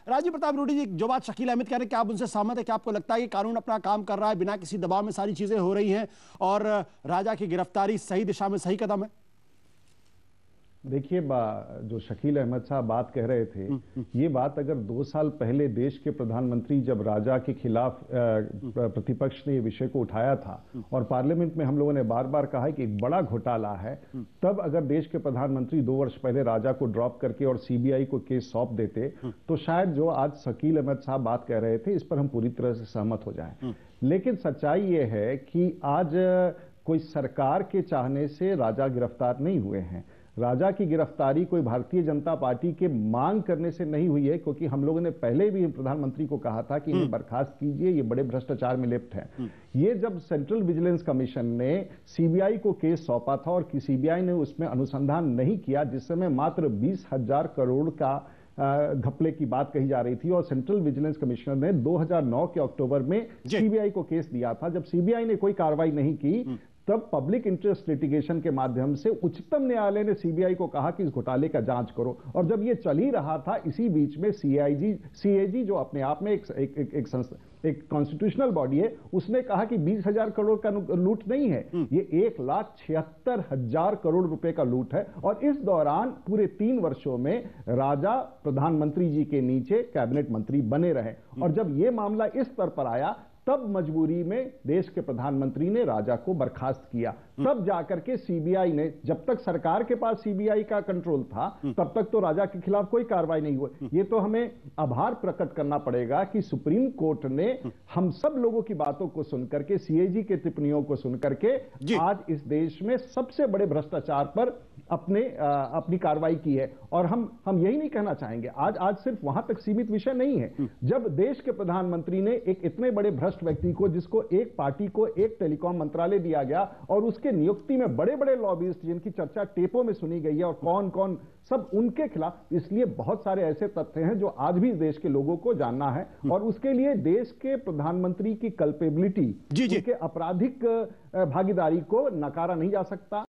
राजीव प्रताप रूडी जी, जो बात शकील अहमद कह रहे हैं, क्या आप उनसे सहमत है? क्या आपको लगता है कि कानून अपना काम कर रहा है, बिना किसी दबाव में सारी चीजें हो रही हैं और राजा की गिरफ्तारी सही दिशा में सही कदम है? देखिए, जो शकील अहमद साहब बात कह रहे थे, ये बात अगर 2 साल पहले देश के प्रधानमंत्री जब राजा के खिलाफ प्रतिपक्ष ने ये विषय को उठाया था और पार्लियामेंट में हम लोगों ने बार बार कहा है कि एक बड़ा घोटाला है, तब अगर देश के प्रधानमंत्री 2 वर्ष पहले राजा को ड्रॉप करके और सीबीआई को केस सौंप देते, तो शायद जो आज शकील अहमद साहब बात कह रहे थे, इस पर हम पूरी तरह से सहमत हो जाएं। लेकिन सच्चाई ये है कि आज कोई सरकार के चाहने से राजा गिरफ्तार नहीं हुए हैं। राजा की गिरफ्तारी कोई भारतीय जनता पार्टी के मांग करने से नहीं हुई है, क्योंकि हम लोगों ने पहले भी प्रधानमंत्री को कहा था कि इन्हें बर्खास्त कीजिए, ये बड़े भ्रष्टाचार में लिप्त हैं। ये जब सेंट्रल विजिलेंस कमीशन ने सीबीआई को केस सौंपा था और सीबीआई ने उसमें अनुसंधान नहीं किया, जिस समय मात्र 20,000 करोड़ का घपले की बात कही जा रही थी, और सेंट्रल विजिलेंस कमिश्नर ने 2009 के अक्टूबर में सीबीआई को केस दिया था। जब सीबीआई ने कोई कार्रवाई नहीं की, तब पब्लिक इंटरेस्ट लिटिगेशन के माध्यम से उच्चतम न्यायालय ने सीबीआई को कहा कि इस घोटाले का जांच करो। और जब ये चल ही रहा था, इसी बीच में सीएजी जो अपने आप में एक कॉन्स्टिट्यूशनल बॉडी है, उसने कहा कि 20,000 करोड़ का लूट नहीं है, ये 1,76,000 करोड़ रुपए का लूट है। और इस दौरान पूरे 3 वर्षों में राजा प्रधानमंत्री जी के नीचे कैबिनेट मंत्री बने रहे। और जब ये मामला इस स्तर पर आया, तब मजबूरी में देश के प्रधानमंत्री ने राजा को बर्खास्त किया। तब जाकर के सीबीआई ने, जब तक सरकार के पास सीबीआई का कंट्रोल था, तब तक तो राजा के खिलाफ कोई कार्रवाई नहीं हुई। ये तो हमें आभार प्रकट करना पड़ेगा कि सुप्रीम कोर्ट ने हम सब लोगों की बातों को सुनकर के, सीएजी के टिप्पणियों को सुनकर के आज इस देश में सबसे बड़े भ्रष्टाचार पर अपनी कार्रवाई की है। और हम यही नहीं कहना चाहेंगे, आज सिर्फ वहां तक सीमित विषय नहीं है। जब देश के प्रधानमंत्री ने एक इतने बड़े भ्रष्ट व्यक्ति को, जिसको एक पार्टी को एक टेलीकॉम मंत्रालय दिया गया, और उसके नियुक्ति में बड़े बड़े लॉबिस्ट जिनकी चर्चा टेपों में सुनी गई है, और कौन कौन सब उनके खिलाफ, इसलिए बहुत सारे ऐसे तथ्य हैं जो आज भी देश के लोगों को जानना है। और उसके लिए देश के प्रधानमंत्री की कल्पेबिलिटी, उनके आपराधिक भागीदारी को नकारा नहीं जा सकता।